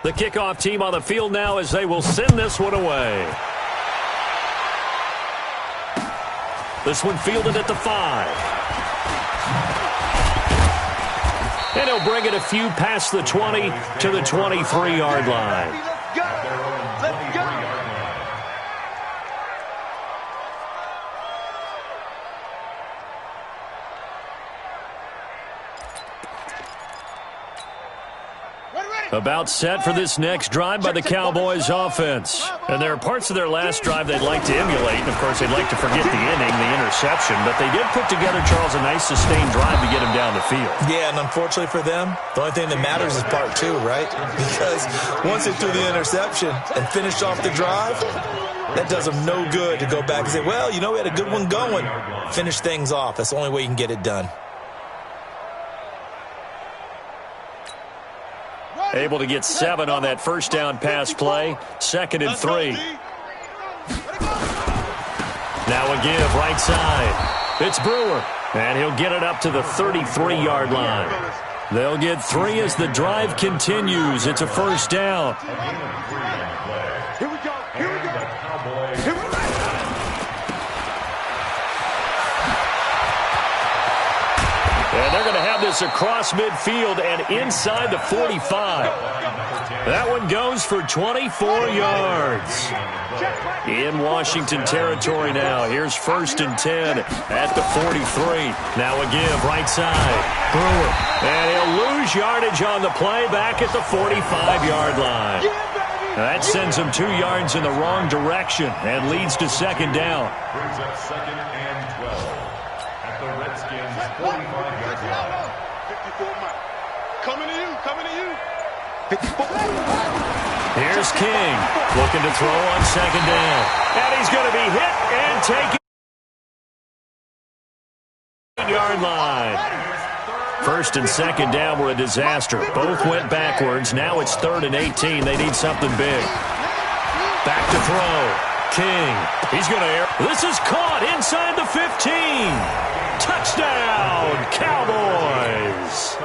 The kickoff team on the field now as they will send this one away. This one fielded at the 5. And he'll bring it a few past the 20 to the 23-yard line. Let's go! Let's go! About set for this next drive by the Cowboys offense. And there are parts of their last drive they'd like to emulate. And, of course, they'd like to forget the inning, the interception. But they did put together, Charles, a nice sustained drive to get him down the field. Yeah, and unfortunately for them, the only thing that matters is part 2, right? Because once they threw the interception and finished off the drive, that does them no good to go back and say, well, you know, we had a good one going. Finish things off. That's the only way you can get it done. Able to get 7 on that first down pass play. 2nd and 3. Now a give right side. It's Brewer. And he'll get it up to the 33-yard line. They'll get 3 as the drive continues. It's a first down. Here we go. Here we go. Here we go. And they're going to have this across midfield and inside the 45. That one goes for 24 yards. In Washington territory now. Here's 1st and 10 at the 43. Now a give right side. Brewer. And he'll lose yardage on the play back at the 45-yard line. That sends him 2 yards in the wrong direction and leads to 2nd down. Brings up 2nd and 12 at the Redskins' 45-yard line. 54 miles. Coming to you. Coming to you. 54. Here's King looking to throw on 2nd down. And he's going to be hit and taken. 8-yard line. 1st and 2nd down were a disaster. Both went backwards. Now it's 3rd and 18. They need something big. Back to throw. King. He's going to air. This is caught inside the 15. Touchdown, Cowboys.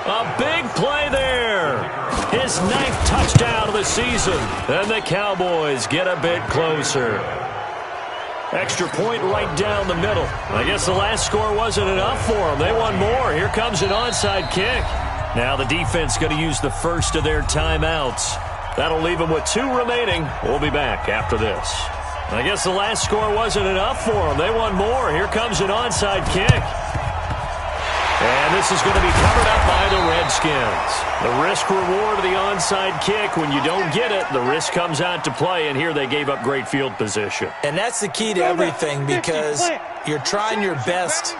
A big play there. His 9th touchdown of the season. And the Cowboys get a bit closer. Extra point right down the middle. I guess the last score wasn't enough for them. They want more. Here comes an onside kick. Now the defense going to use the first of their timeouts. That'll leave them with 2 remaining. We'll be back after this. I guess the last score wasn't enough for them. They want more. Here comes an onside kick. And this is going to be covered up by the Redskins. The risk-reward of the onside kick. When you don't get it, the risk comes out to play, and here they gave up great field position. And that's the key to everything, because you're trying your best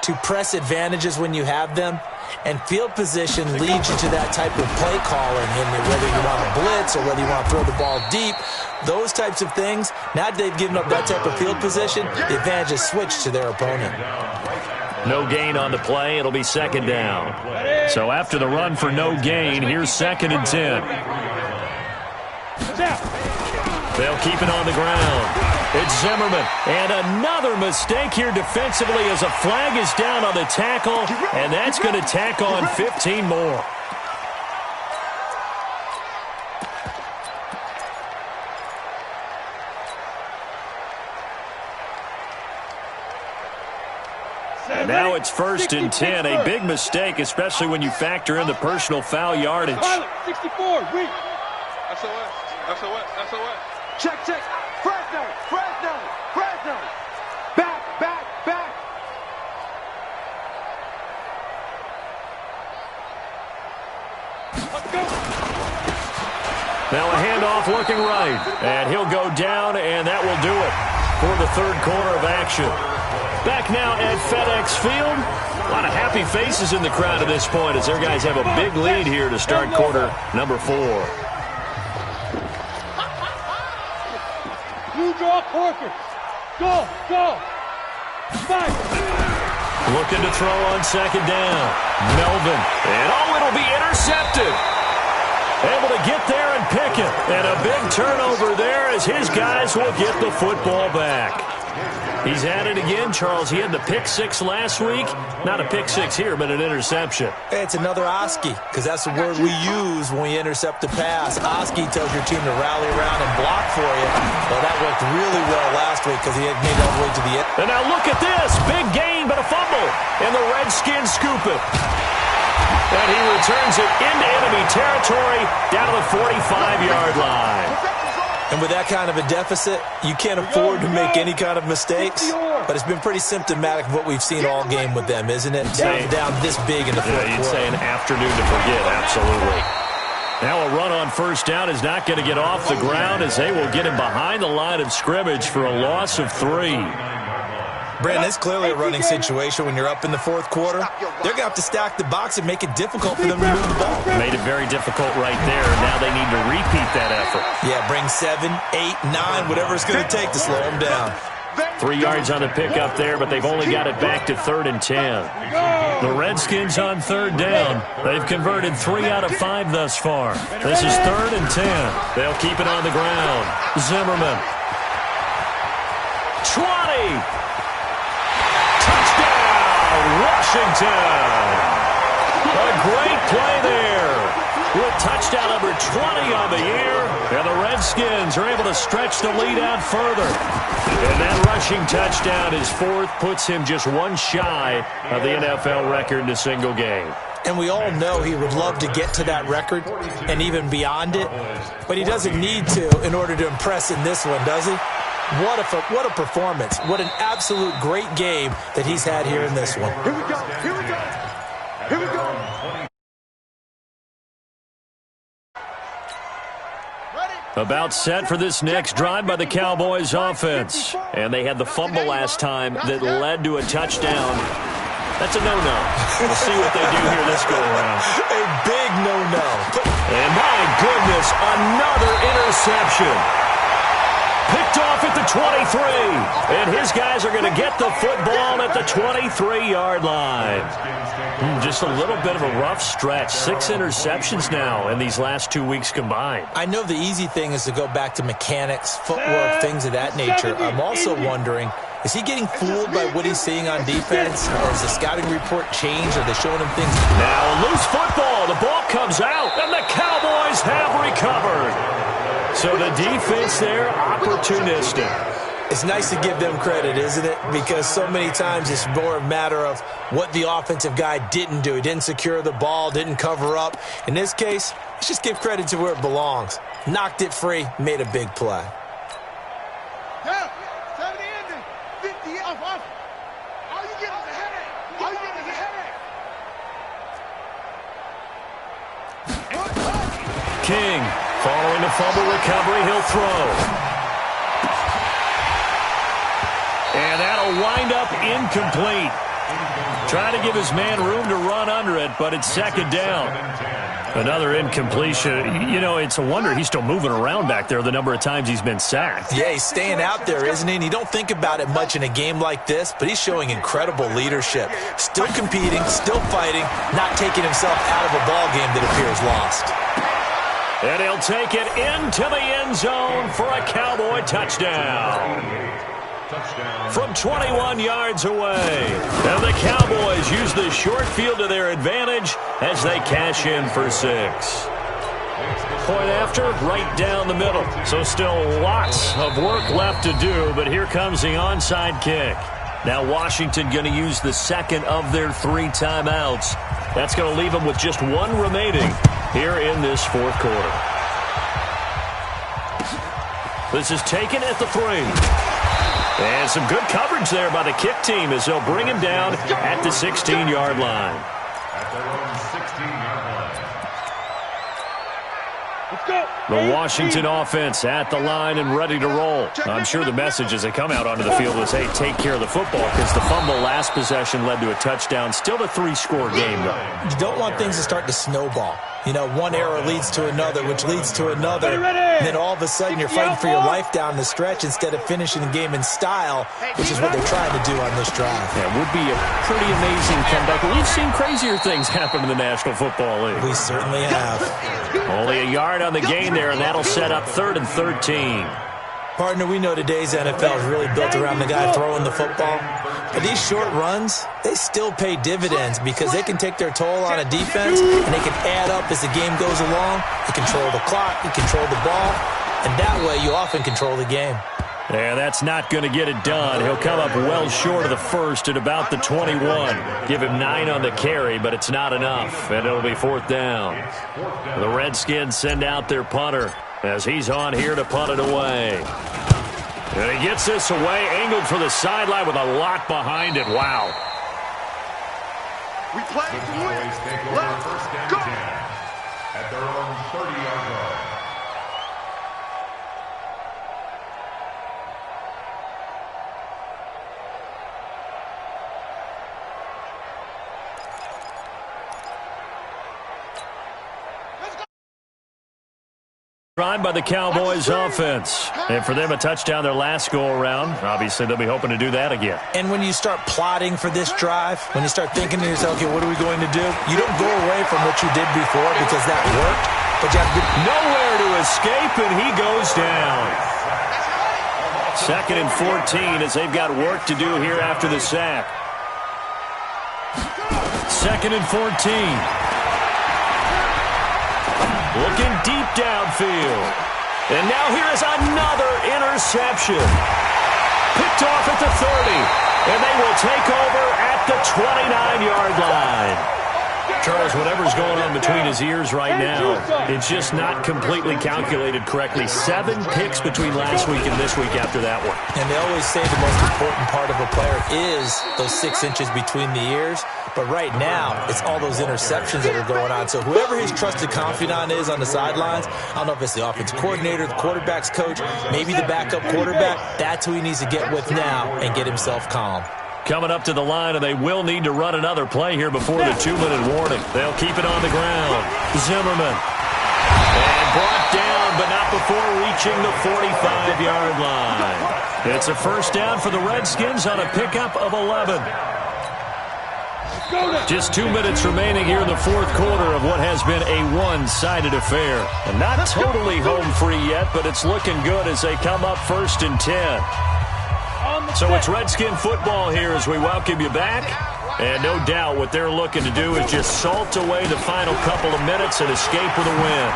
to press advantages when you have them, and field position leads you to that type of play calling, and whether you want to blitz or whether you want to throw the ball deep, those types of things. Now that they've given up that type of field position, the advantage is switched to their opponent. No gain on the play. It'll be 2nd down. So after the run for no gain, here's 2nd and 10. They'll keep it on the ground. It's Zimmerman. And another mistake here defensively as a flag is down on the tackle, and that's going to tack on 15 more. And now it's 1st and 10. A big mistake, especially when you factor in the personal foul yardage. 64, wait. SOS. Check. Fresno. Back. Let's go. Now a handoff looking right. And he'll go down, and that will do it for the 3rd quarter of action. Back now at FedEx Field. A lot of happy faces in the crowd at this point as their guys have a big lead here to start quarter number 4. You draw Parker. Go. Fight. Looking to throw on 2nd down. Melvin. And it'll be intercepted. Able to get there and pick it. And a big turnover there as his guys will get the football back. He's at it again, Charles. He had the pick six last week. Not a pick six here, but an interception. Hey, it's another Oski, because that's the word we use when we intercept a pass. Oski tells your team to rally around and block for you. Well, that worked really well last week because he had made it all the way to the end. And now look at this. Big gain, but a fumble. And the Redskins scoop it. And he returns it into enemy territory down to the 45-yard line. And with that kind of a deficit, you can't afford to make any kind of mistakes. But it's been pretty symptomatic of what we've seen all game with them, isn't it? Down this big in the fourth quarter. You'd say an afternoon to forget, absolutely. Now a run on first down is not going to get off the ground as they will get him behind the line of scrimmage for a loss of 3. Brandon, it's clearly a running situation when you're up in the fourth quarter. They're going to have to stack the box and make it difficult for them to move the ball. Made it very difficult right there. Now they need to repeat that effort. Yeah, bring 7, 8, 9, whatever it's going to take to slow them down. 3 yards on the pickup there, but they've only got it back to 3rd and 10. The Redskins on 3rd down. They've converted 3 out of 5 thus far. This is 3rd and 10. They'll keep it on the ground. Zimmerman. 20. Washington. A great play there with touchdown number 20 on the year. And the Redskins are able to stretch the lead out further. And that rushing touchdown, his 4th, puts him just 1 shy of the NFL record in a single game. And we all know he would love to get to that record and even beyond it. But he doesn't need to in order to impress in this one, does he? What a performance. What an absolute great game that he's had here in this one. Here we go. Here we go. Here we go. About set for this next drive by the Cowboys offense. And they had the fumble last time that led to a touchdown. That's a no-no. We'll see what they do here this go-around. A big no-no. And my goodness, another interception. Picked off at the 23. And his guys are going to get the football at the 23-yard line. Just a little bit of a rough stretch. 6 interceptions now in these last 2 weeks combined. I know the easy thing is to go back to mechanics, footwork, things of that nature. I'm also wondering, is he getting fooled by what he's seeing on defense? Or has the scouting report changed? Are they showing him things? Now a loose football. The ball comes out, and the Cowboys have recovered. So the defense there, opportunistic. It's nice to give them credit, isn't it? Because so many times it's more a matter of what the offensive guy didn't do. He didn't secure the ball, didn't cover up. In this case, let's just give credit to where it belongs. Knocked it free, made a big play. Yeah, 70 ending. 50 off. All you get is a headache. All you get is a headache. King, following the fumble recovery, he'll throw. And that'll wind up incomplete. Trying to give his man room to run under it, but it's 2nd down. Another incompletion. You know, it's a wonder he's still moving around back there the number of times he's been sacked. Yeah, he's staying out there, isn't he? And you don't think about it much in a game like this, but he's showing incredible leadership. Still competing, still fighting, not taking himself out of a ball game that appears lost. And he'll take it into the end zone for a Cowboy touchdown. From 21 yards away. And the Cowboys use the short field to their advantage as they cash in for 6. Point after, right down the middle. So still lots of work left to do, but here comes the onside kick. Now Washington going to use the 2nd of their 3 timeouts. That's going to leave them with just 1 remaining here in this 4th quarter. This is taken at the 3. And some good coverage there by the kick team as they'll bring him down at the 16-yard line. At their own 16-yard line. Let's go. The Washington offense at the line and ready to roll. I'm sure the message as they come out onto the field was, hey, take care of the football, because the fumble last possession led to a touchdown. Still a 3-score game, though. You don't want things to start to snowball. You know, one error leads to another, which leads to another. And then all of a sudden you're fighting for your life down the stretch instead of finishing the game in style, which is what they're trying to do on this drive. Yeah, it would be a pretty amazing comeback. We've seen crazier things happen in the National Football League. We certainly have. Only a yard on the gain there, and that'll set up 3rd and 13. Partner, we know today's NFL is really built around the guy throwing the football. But these short runs, they still pay dividends because they can take their toll on a defense and they can add up as the game goes along. You control the clock, you control the ball, and that way you often control the game. Yeah, that's not going to get it done. He'll come up well short of the first at about the 21. Give him 9 on the carry, but it's not enough, and it'll be 4th down. The Redskins send out their punter as he's on here to punt it away. And he gets this away, angled for the sideline with a lot behind it. Wow. We play to win. Let's go. At their own 30-yard line. By the Cowboys offense. And for them, a touchdown their last go-around. Obviously, they'll be hoping to do that again. And when you start plotting for this drive, when you start thinking to yourself, okay, what are we going to do? You don't go away from what you did before because that worked. But you have to nowhere to escape, and he goes down. 2nd and 14 as they've got work to do here after the sack. 2nd and 14. Looking deep downfield. And now here is another interception. Picked off at the 30. And they will take over at the 29-yard line. Charles, whatever's going on between his ears right now, it's just not completely calculated correctly. 7 picks between last week and this week after that one. And they always say the most important part of a player is those 6 inches between the ears. But right now, it's all those interceptions that are going on. So whoever his trusted confidant is on the sidelines, I don't know if it's the offense coordinator, the quarterback's coach, maybe the backup quarterback, that's who he needs to get with now and get himself calm. Coming up to the line, and they will need to run another play here before the 2-minute warning. They'll keep it on the ground. Zimmerman. And brought down, but not before reaching the 45-yard line. It's a 1st down for the Redskins on a pickup of 11. Just 2 minutes remaining here in the 4th quarter of what has been a one-sided affair. And not totally home free yet, but it's looking good as they come up 1st and 10. So it's Redskin football here as we welcome you back. And no doubt what they're looking to do is just salt away the final couple of minutes and escape with a win.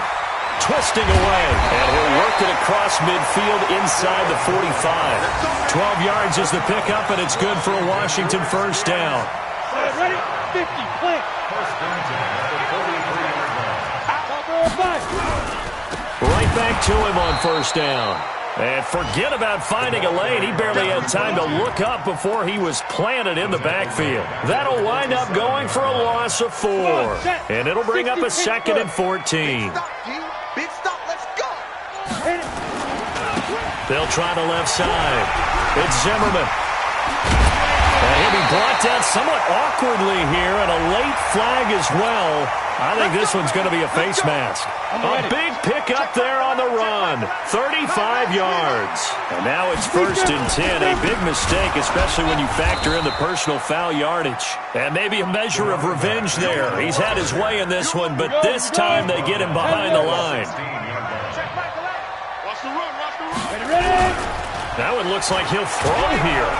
Twisting away, and he'll work it across midfield inside the 45. 12 yards is the pickup, and it's good for a Washington 1st down. Ready? 50, plant. Right back to him on 1st down. And forget about finding a lane. He barely had time to look up before he was planted in the backfield. That'll wind up going for a loss of 4. And it'll bring up a 2nd and 14. Big stop, let's go. They'll try the left side. It's Zimmerman. And he'll be brought down somewhat awkwardly here, and a late flag as well. I think this one's going to be a face mask. A big pickup there on the run. 35 yards. And now it's 1st and 10. A big mistake, especially when you factor in the personal foul yardage. And maybe a measure of revenge there. He's had his way in this one, but this time they get him behind the line. That one looks like he'll throw here.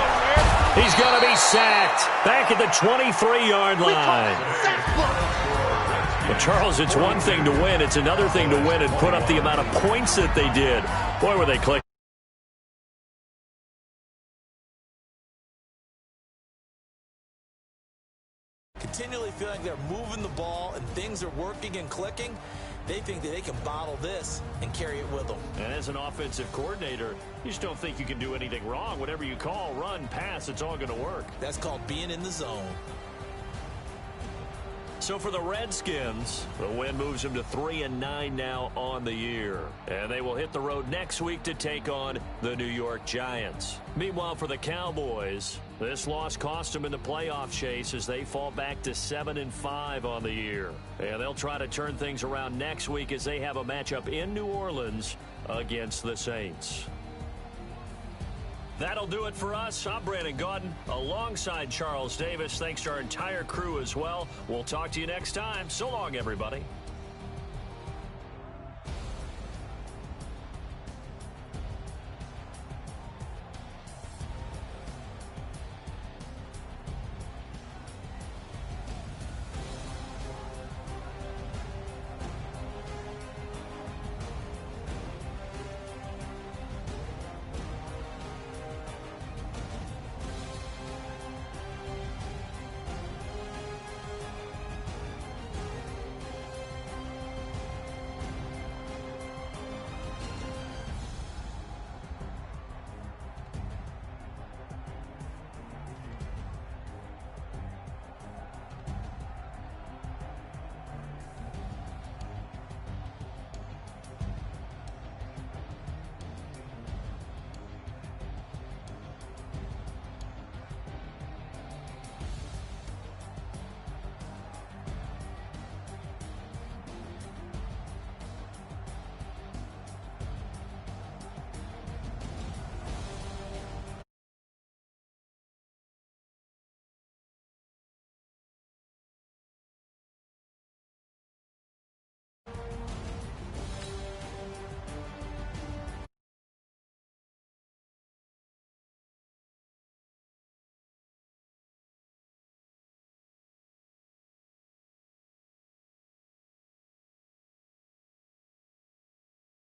He's going to be sacked back at the 23-yard line. Well, Charles, it's one thing to win. It's another thing to win and put up the amount of points that they did. Boy, were they clicking. Continually feeling like they're moving the ball and things are working and clicking. They think that they can bottle this and carry it with them. And as an offensive coordinator, you just don't think you can do anything wrong. Whatever you call, run, pass, it's all going to work. That's called being in the zone. So for the Redskins, the win moves them to 3-9 now on the year. And they will hit the road next week to take on the New York Giants. Meanwhile, for the Cowboys, this loss cost them in the playoff chase as they fall back to 7-5 on the year. And they'll try to turn things around next week as they have a matchup in New Orleans against the Saints. That'll do it for us. I'm Brandon Gaudin alongside Charles Davis. Thanks to our entire crew as well. We'll talk to you next time. So long, everybody.